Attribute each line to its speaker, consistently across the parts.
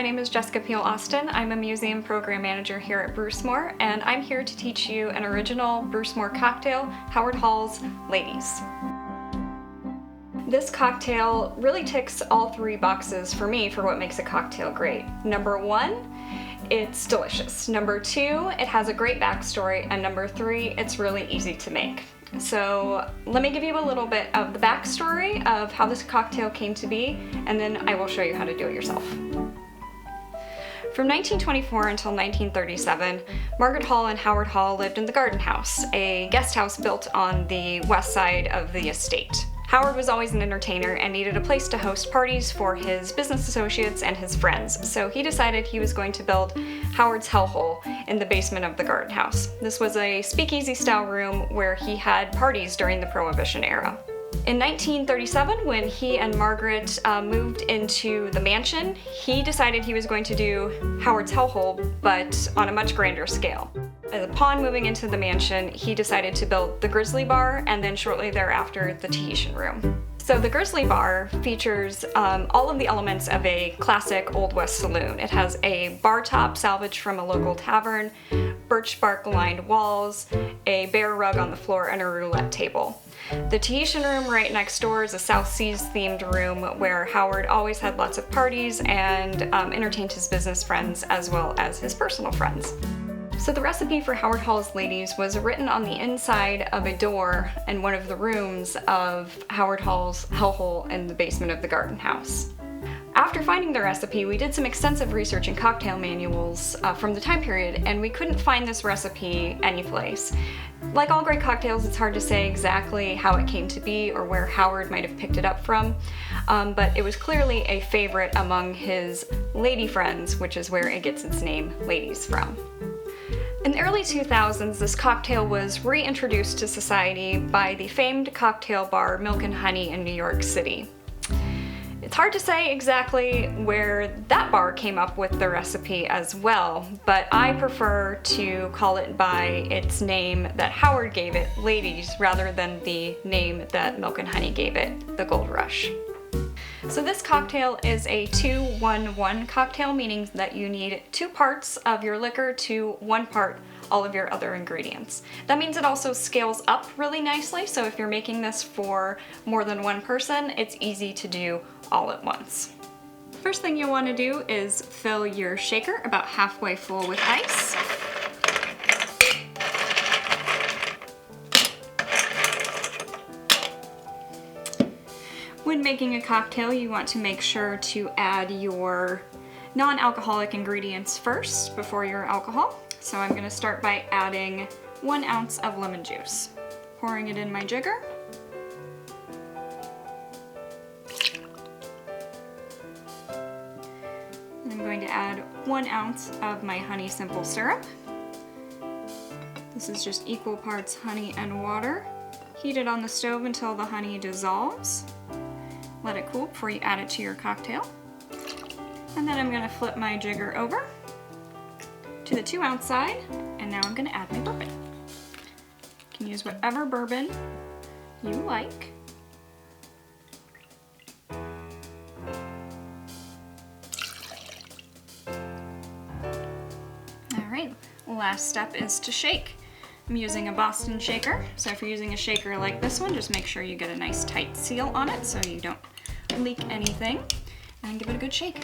Speaker 1: my name is Jessica Peel Austin. I'm a museum program manager here at Brucemore, and I'm here to teach you an original Brucemore cocktail, Howard Hall's Ladies. This cocktail really ticks all three boxes for me for what makes a cocktail great. Number one, it's delicious. Number two, it has a great backstory. And number three, it's really easy to make. So let me give you a little bit of the backstory of how this cocktail came to be, and then I will show you how to do it yourself. From 1924 until 1937, Margaret Hall and Howard Hall lived in the Garden House, a guest house built on the west side of the estate. Howard was always an entertainer and needed a place to host parties for his business associates and his friends, so he decided he was going to build Howard's Hellhole in the basement of the Garden House. This was a speakeasy-style room where he had parties during the Prohibition era. In 1937, when he and Margaret moved into the mansion, he decided he was going to do Howard's Hellhole, but on a much grander scale. Upon moving into the mansion, he decided to build the Grizzly Bar and then shortly thereafter the Tahitian Room. So the Grizzly Bar features all of the elements of a classic Old West saloon. It has a bar top salvaged from a local tavern, birch bark lined walls, a bear rug on the floor, and a roulette table. The Tahitian Room right next door is a South Seas themed room where Howard always had lots of parties and entertained his business friends as well as his personal friends. So the recipe for Howard Hall's Ladies was written on the inside of a door in one of the rooms of Howard Hall's Hellhole in the basement of the Garden House. After finding the recipe, we did some extensive research in cocktail manuals from the time period, and we couldn't find this recipe anyplace. Like all great cocktails, it's hard to say exactly how it came to be or where Howard might have picked it up from, but it was clearly a favorite among his lady friends, which is where it gets its name, Ladies, from. In the early 2000s, this cocktail was reintroduced to society by the famed cocktail bar Milk and Honey in New York City. It's hard to say exactly where that bar came up with the recipe as well, but I prefer to call it by its name that Howard gave it, Ladies, rather than the name that Milk and Honey gave it, the Gold Rush. So this cocktail is a 2-1-1 cocktail, meaning that you need 2 parts of your liquor to 1 part all of your other ingredients. That means it also scales up really nicely, so if you're making this for more than one person, it's easy to do all at once. First thing you'll want to do is fill your shaker about halfway full with ice. When making a cocktail, you want to make sure to add your non-alcoholic ingredients first before your alcohol. So I'm going to start by adding 1 ounce of lemon juice, pouring it in my jigger. And I'm going to add 1 ounce of my honey simple syrup. This is just equal parts honey and water. Heat it on the stove until the honey dissolves. Let it cool before you add it to your cocktail. And then I'm going to flip my jigger over to the 2 ounce side, and now I'm going to add my bourbon. You can use whatever bourbon you like. Alright, last step is to shake. I'm using a Boston shaker, so if you're using a shaker like this one, just make sure you get a nice tight seal on it so you don't leak anything, and give it a good shake.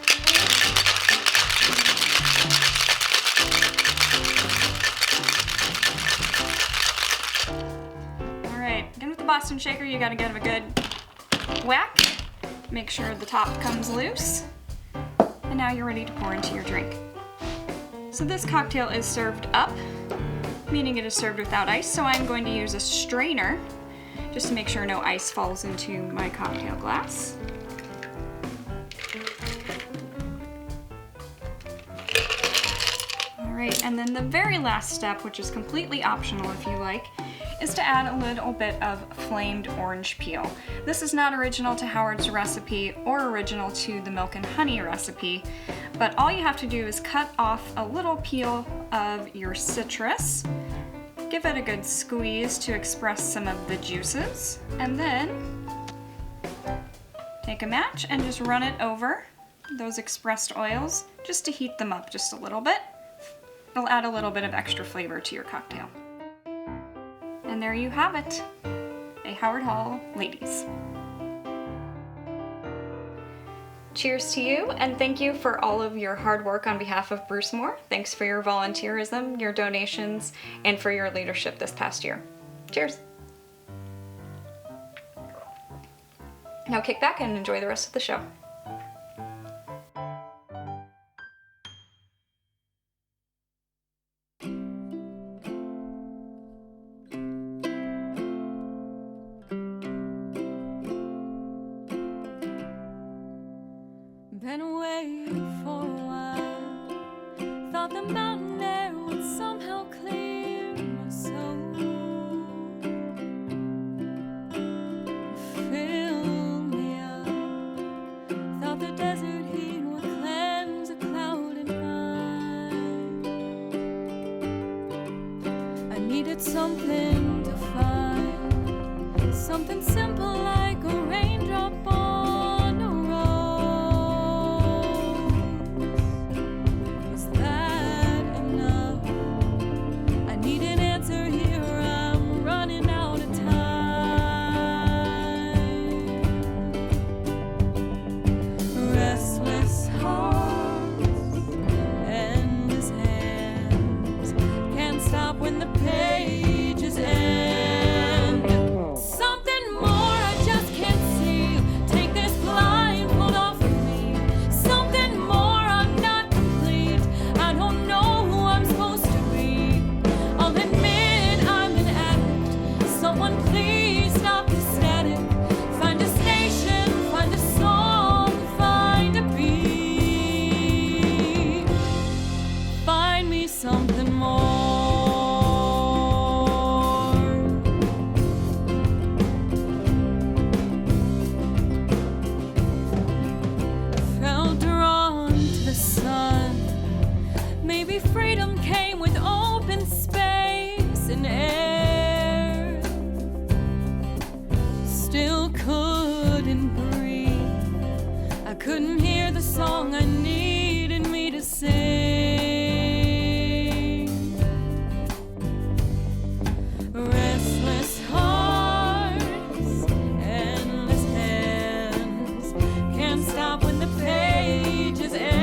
Speaker 1: Alright, again with the Boston shaker, you gotta give it a good whack. Make sure the top comes loose, and now you're ready to pour into your drink. So this cocktail is served up, meaning it is served without ice, so I'm going to use a strainer just to make sure no ice falls into my cocktail glass. Alright, and then the very last step, which is completely optional if you like, is to add a little bit of flamed orange peel. This is not original to Howard's recipe or original to the Milk and Honey recipe, but all you have to do is cut off a little peel of your citrus, give it a good squeeze to express some of the juices, and then take a match and just run it over those expressed oils just to heat them up just a little bit. It'll add a little bit of extra flavor to your cocktail. And there you have it, a Howard Hall Ladies. Cheers to you, and thank you for all of your hard work on behalf of Brucemore. Thanks for your volunteerism, your donations, and for your leadership this past year. Cheers. Now kick back and enjoy the rest of the show.
Speaker 2: Been away for a while. Thought the mountain air would somehow clear my soul, fill me up. Thought the desert heat would cleanse a clouded mind. I needed something to find, something simple like a raindrop on a when the pages end. Something more I just can't see. Take this blindfold off of me. Something more, I'm not complete. I don't know who I'm supposed to be. I'll admit I'm an addict. Someone please stop the static. Find a station, find a song, find a beat. Find me something more. Maybe freedom came with open space and air. Still couldn't breathe. I couldn't hear the song I needed me to sing. Restless hearts, endless hands, can't stop when the pages end.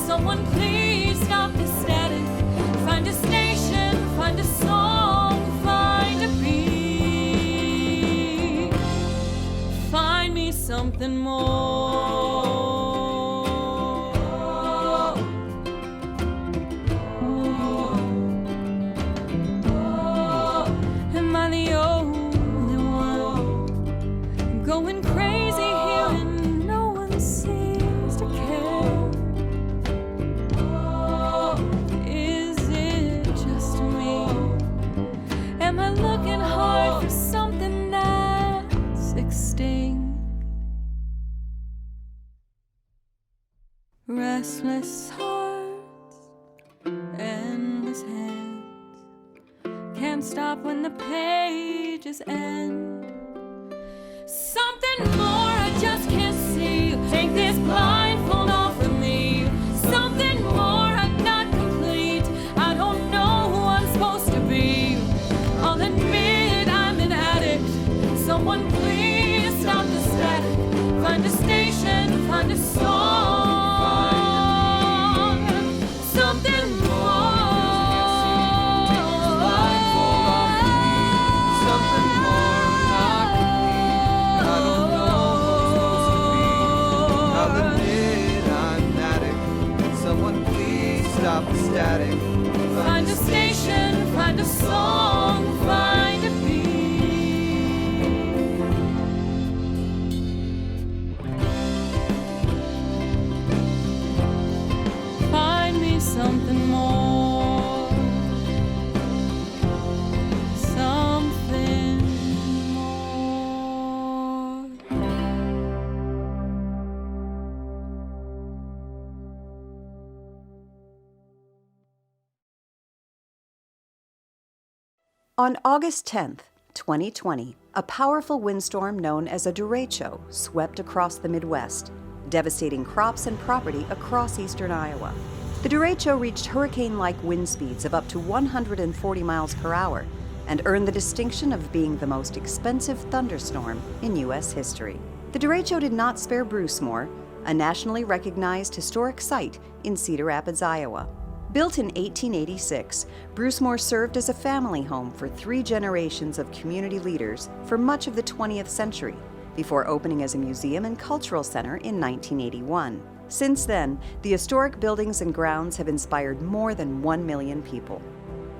Speaker 2: Someone please stop the static. Find a station, find a song, find a beat. Find me something more. Am I the only one going crazy here and no one seems to care? Am I looking hard for something that's extinct? Restless hearts, endless hands, can't stop when the pages end. Something more I just can't see. Take this blindfold off of me. Something more, I'm not complete. I don't know who I'm supposed to be. I'll admit I'm an addict. Someone please stop the static. Find a station, find a song. Something more. Take this blindfold off of me. Something more, not complete. I don't know who I'm supposed to be. I'll admit I'm an addict. Someone please stop the static. Find a station, find a song, find a beat. Find me something more. Something more.
Speaker 3: On August 10th, 2020, a powerful windstorm known as a derecho swept across the Midwest, devastating crops and property across eastern Iowa. The derecho reached hurricane-like wind speeds of up to 140 miles per hour and earned the distinction of being the most expensive thunderstorm in U.S. history. The derecho did not spare Brucemore, a nationally recognized historic site in Cedar Rapids, Iowa. Built in 1886, Brucemore served as a family home for 3 generations of community leaders for much of the 20th century, before opening as a museum and cultural center in 1981. Since then, the historic buildings and grounds have inspired more than 1 million people.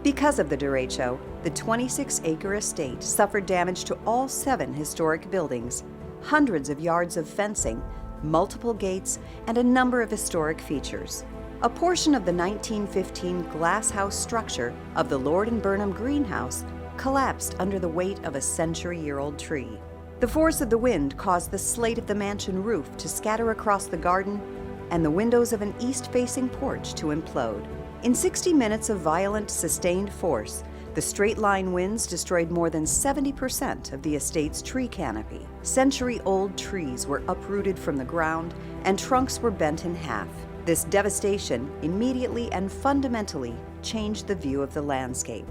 Speaker 3: Because of the derecho, the 26-acre estate suffered damage to all 7 historic buildings, hundreds of yards of fencing, multiple gates, and a number of historic features. A portion of the 1915 glass house structure of the Lord and Burnham greenhouse collapsed under the weight of a century-year-old tree. The force of the wind caused the slate of the mansion roof to scatter across the garden and the windows of an east-facing porch to implode. In 60 minutes of violent, sustained force, the straight-line winds destroyed more than 70% of the estate's tree canopy. Century-old trees were uprooted from the ground and trunks were bent in half. This devastation immediately and fundamentally changed the view of the landscape.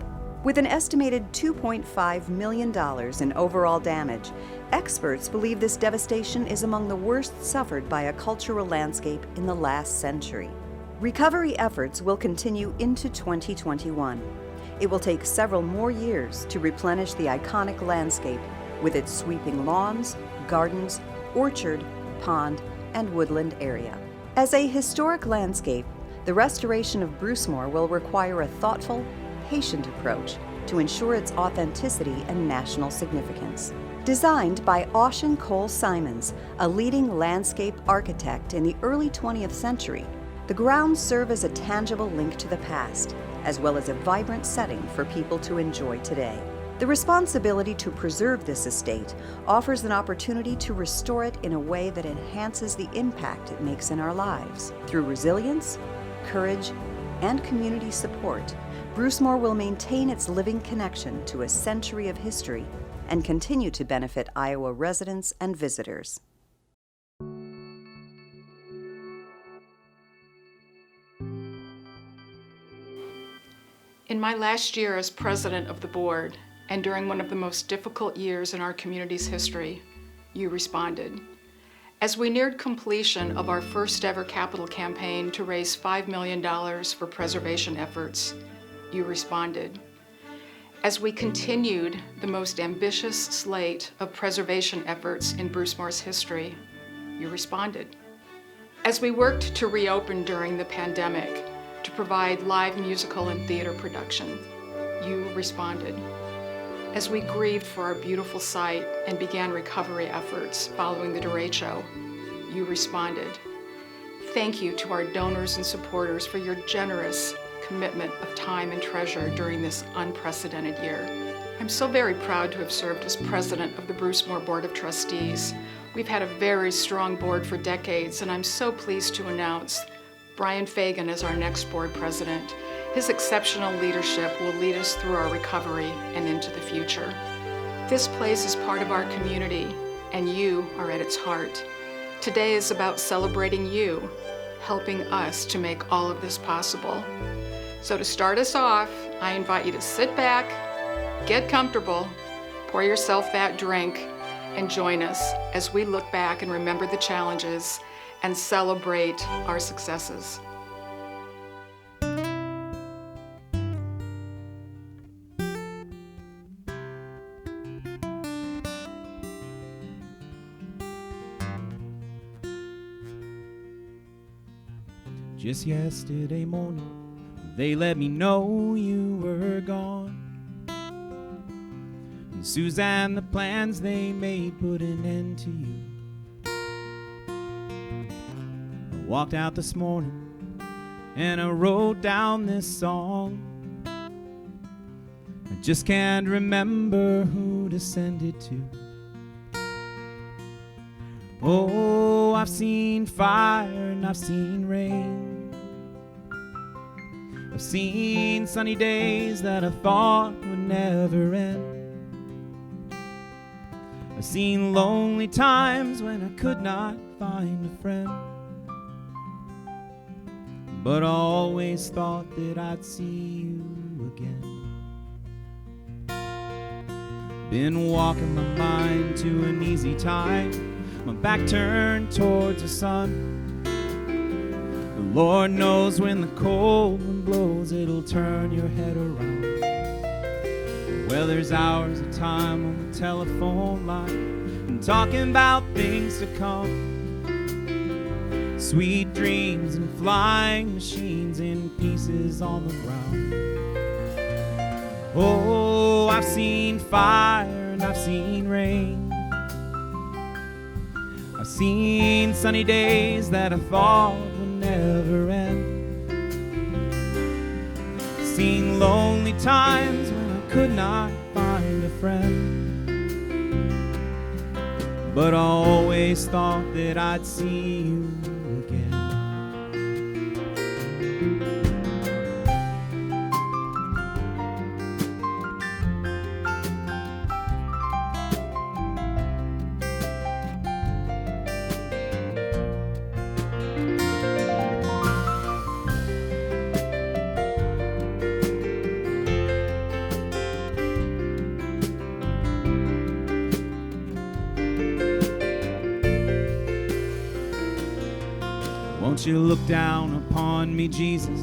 Speaker 3: With an estimated $2.5 million in overall damage, experts believe this devastation is among the worst suffered by a cultural landscape in the last century. Recovery efforts will continue into 2021. It will take several more years to replenish the iconic landscape with its sweeping lawns, gardens, orchard, pond, and woodland area. As a historic landscape, the restoration of Brucemore will require a thoughtful, patient approach to ensure its authenticity and national significance. Designed by Ocean Cole Simons, a leading landscape architect in the early 20th century, the grounds serve as a tangible link to the past, as well as a vibrant setting for people to enjoy today. The responsibility to preserve this estate offers an opportunity to restore it in a way that enhances the impact it makes in our lives. Through resilience, courage, and community support, Brucemore will maintain its living connection to a century of history and continue to benefit Iowa residents and visitors.
Speaker 4: In my last year as president of the board, and during one of the most difficult years in our community's history, you responded. As we neared completion of our first ever capital campaign to raise $5 million for preservation efforts, you responded. As we continued the most ambitious slate of preservation efforts in Brucemore's history, you responded. As we worked to reopen during the pandemic to provide live musical and theater production, you responded. As we grieved for our beautiful site and began recovery efforts following the derecho, you responded. Thank you to our donors and supporters for your generous commitment of time and treasure during this unprecedented year. I'm so very proud to have served as president of the Brucemore Board of Trustees. We've had a very strong board for decades, and I'm so pleased to announce Brian Fagan as our next board president. His exceptional leadership will lead us through our recovery and into the future. This place is part of our community, and you are at its heart. Today is about celebrating you, helping us to make all of this possible. So to start us off, I invite you to sit back, get comfortable, pour yourself that drink, and join us as we look back and remember the challenges and celebrate our successes.
Speaker 5: Just yesterday morning, they let me know you were gone. And Suzanne, the plans they made put an end to you. I walked out this morning and I wrote down this song. I just can't remember who to send it to. Oh, I've seen fire and I've seen rain. I've seen sunny days that I thought would never end. I've seen lonely times when I could not find a friend, but I always thought that I'd see you again. Been walking my mind to an easy time, my back turned towards the sun. The Lord knows when the cold wind blows, it'll turn your head around. Well, there's hours of time on the telephone line and talking about things to come. Sweet dreams and flying machines in pieces on the ground. Oh, I've seen fire and I've seen rain. I've seen sunny days that I thought would never end. I've seen lonely times when I could not find a friend, but I always thought that I'd see you again. Won't you look down upon me, Jesus?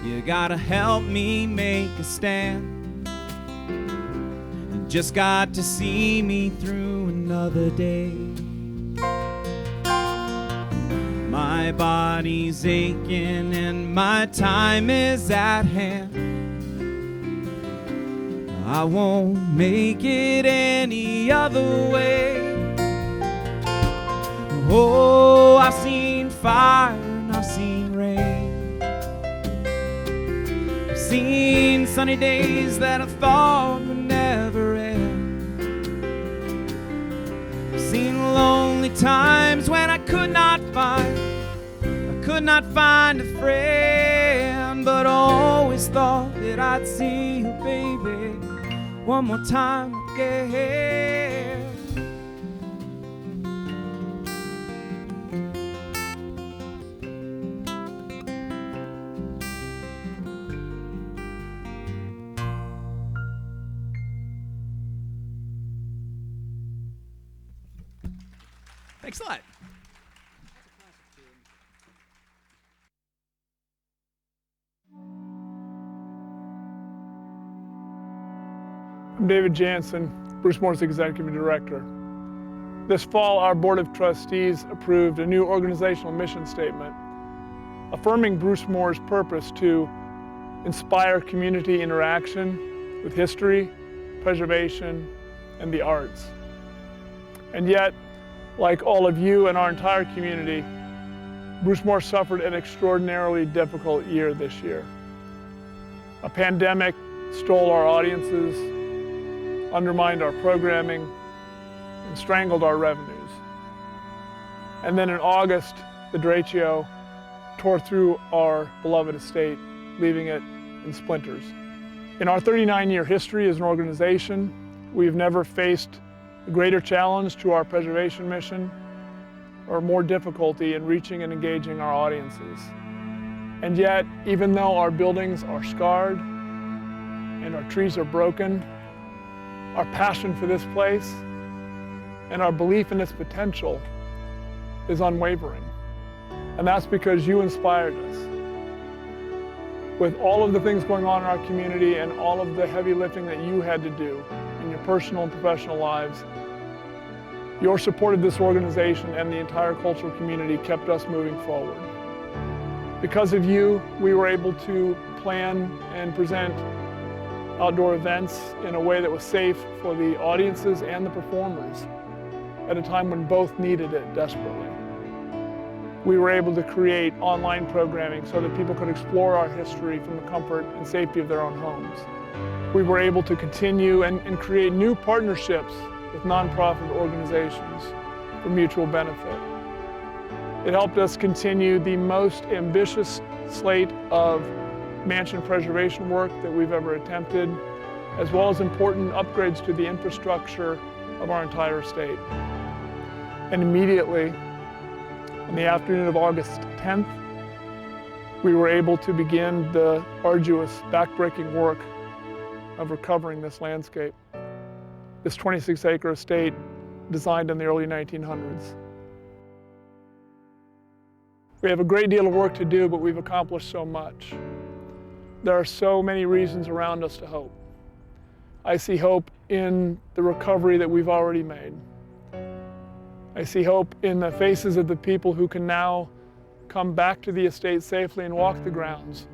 Speaker 5: You gotta help me make a stand. You just got to see me through another day. My body's aching and my time is at hand. I won't make it any other way. Oh, I've seen fire and I've seen rain. I've seen sunny days that I thought would never end. I've seen lonely times when I could not find a friend, but I always thought that I'd see you, baby, one more time again. Thanks a lot.
Speaker 6: I'm David Jansen, Brucemore's Executive Director. This fall, our Board of Trustees approved a new organizational mission statement, affirming Brucemore's purpose to inspire community interaction with history, preservation, and the arts. And yet, like all of you and our entire community, Brucemore suffered an extraordinarily difficult year this year. A pandemic stole our audiences, undermined our programming, and strangled our revenues. And then in August, the derecho tore through our beloved estate, leaving it in splinters. In our 39-year history as an organization, we've never faced a greater challenge to our preservation mission or more difficulty in reaching and engaging our audiences. And yet, even though our buildings are scarred and our trees are broken, our passion for this place and our belief in its potential is unwavering. And that's because you inspired us. With all of the things going on in our community and all of the heavy lifting that you had to do in your personal and professional lives, your support of this organization and the entire cultural community kept us moving forward. Because of you, we were able to plan and present outdoor events in a way that was safe for the audiences and the performers at a time when both needed it desperately. We were able to create online programming so that people could explore our history from the comfort and safety of their own homes. We were able to continue and create new partnerships with nonprofit organizations for mutual benefit. It helped us continue the most ambitious slate of mansion preservation work that we've ever attempted, as well as important upgrades to the infrastructure of our entire estate. And immediately, on the afternoon of August 10th, we were able to begin the arduous, backbreaking work of recovering this landscape, this 26-acre estate designed in the early 1900s. We have a great deal of work to do, but we've accomplished so much. There are so many reasons around us to hope. I see hope in the recovery that we've already made. I see hope in the faces of the people who can now come back to the estate safely and walk the grounds,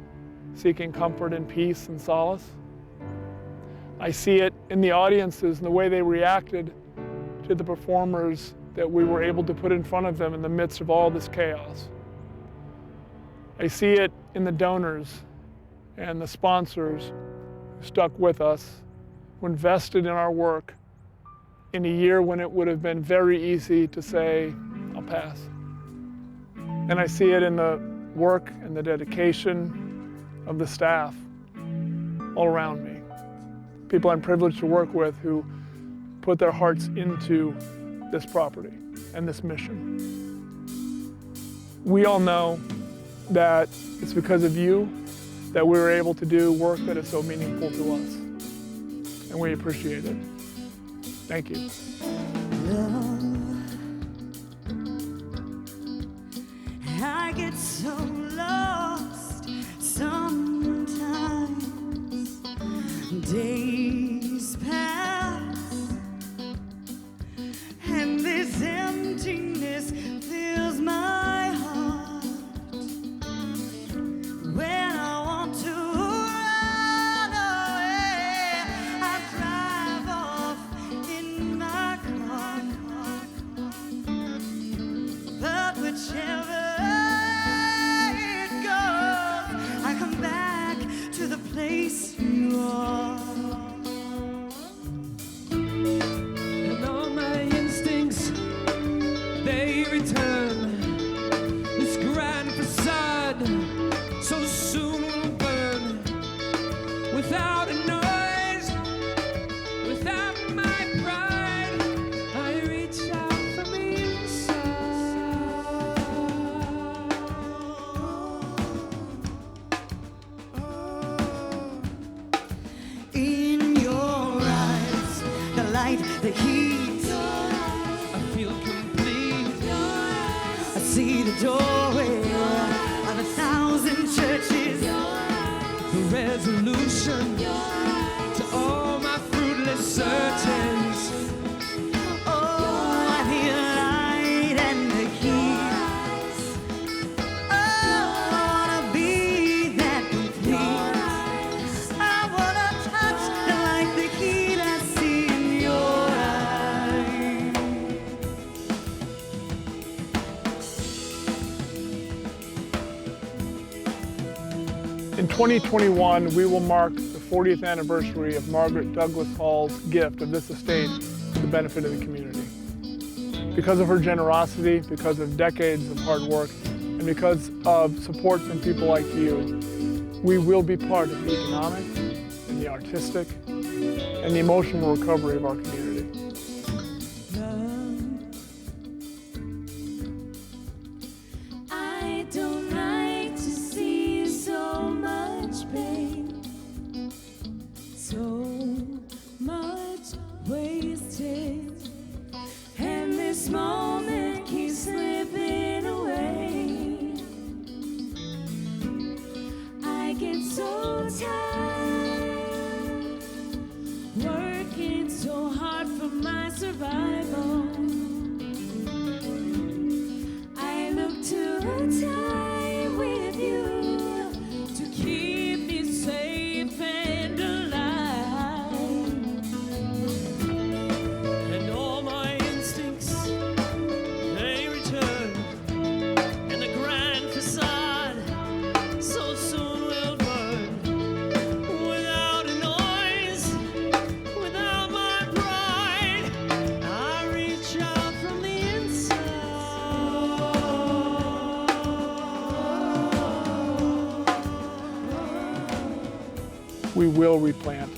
Speaker 6: seeking comfort and peace and solace. I see it in the audiences and the way they reacted to the performers that we were able to put in front of them in the midst of all this chaos. I see it in the donors and the sponsors who stuck with us, who invested in our work in a year when it would have been very easy to say, I'll pass. And I see it in the work and the dedication of the staff all around me. People I'm privileged to work with who put their hearts into this property and this mission. We all know that it's because of you that we were able to do work that is so meaningful to us. And we appreciate it. Thank you.
Speaker 2: I get so lost sometimes. Days pass, and this emptiness fills my heart. When I want to run away, I drive off in my car. But whichever it goes, I come back to the place you are.
Speaker 7: And all my instincts, they return. This grand facade so soon will burn. Without a noise, without my pride, I reach out from inside.
Speaker 2: In your eyes, the light, the heat.
Speaker 7: I feel complete.
Speaker 2: I see the doorway of 1,000 churches.
Speaker 7: The resolution to all my fruitless searches.
Speaker 2: Oh, I feel light and the heat. Oh, I wanna be that complete. I wanna touch like the heat I see in your eyes.
Speaker 6: In 2021, we will mark the 40th anniversary of Margaret Douglas Hall's gift of this estate to the benefit of the community. Because of her generosity, because of decades of hard work, and because of support from people like you, we will be part of the economic and the artistic and the emotional recovery of our community.
Speaker 2: I don't like to see so much pain, so much wasted, and this moment keeps slipping away. I get so tired, working so hard for my survival. I look to a time with you to keep me safe and alive.
Speaker 7: And all my instincts, they return. And the grand facade so soon will burn. Without a noise, without my pride, I reach out from the inside.
Speaker 6: We will replant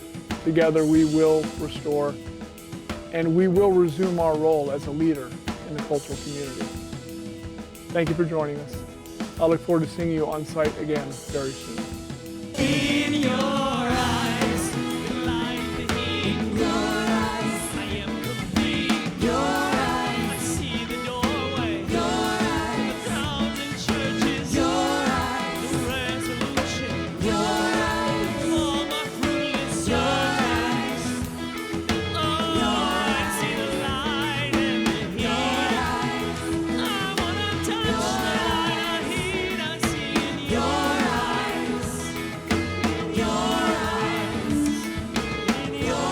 Speaker 6: Together we will restore, and we will resume our role as a leader in the cultural community. Thank you for joining us. I look forward to seeing you on site again very soon.
Speaker 7: In your eyes, like the heat. In your eyes, I am complete. Your eyes, I see the doorway. Your eyes, the crowds in churches. Your eyes, the resolution. Your eyes, all my fruitless searches. Oh, I see the light and the heat. I wanna touch the light of heat I see in your eyes. Your eyes, in your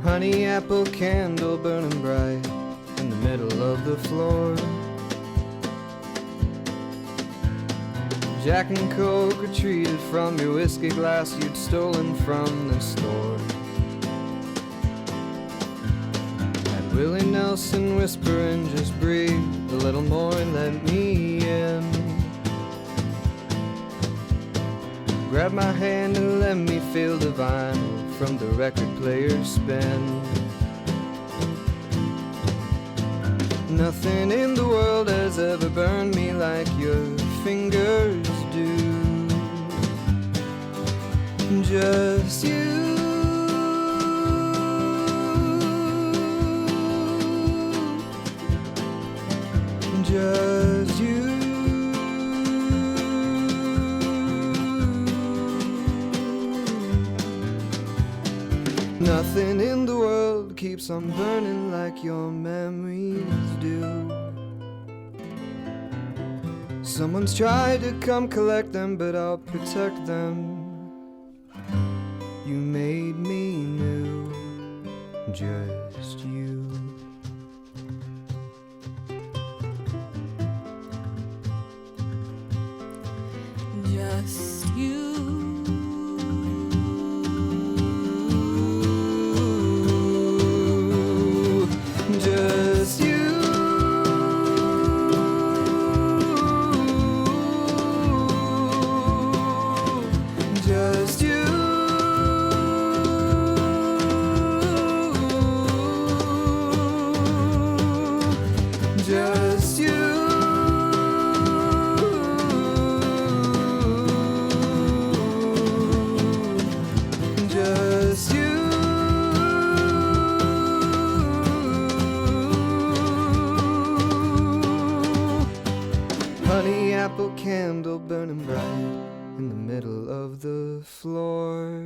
Speaker 8: Honey apple candle burning bright in the middle of the floor. Jack and Coke retreated from your whiskey glass you'd stolen from the store. Had Willie Nelson whispering, just breathe a little more and let me in. Grab my hand and let me feel the vinyl from the record player's spin. Nothing in the world has ever burned me like your fingers do. Just you. Just you. Nothing in the world keeps on burning like your memories do. Someone's tried to come collect them, but I'll protect them. You made me new, just you.
Speaker 2: Just you.
Speaker 8: Just you. Just you. Just you. Just you. Honey apple candle burning bright in the middle of the floor.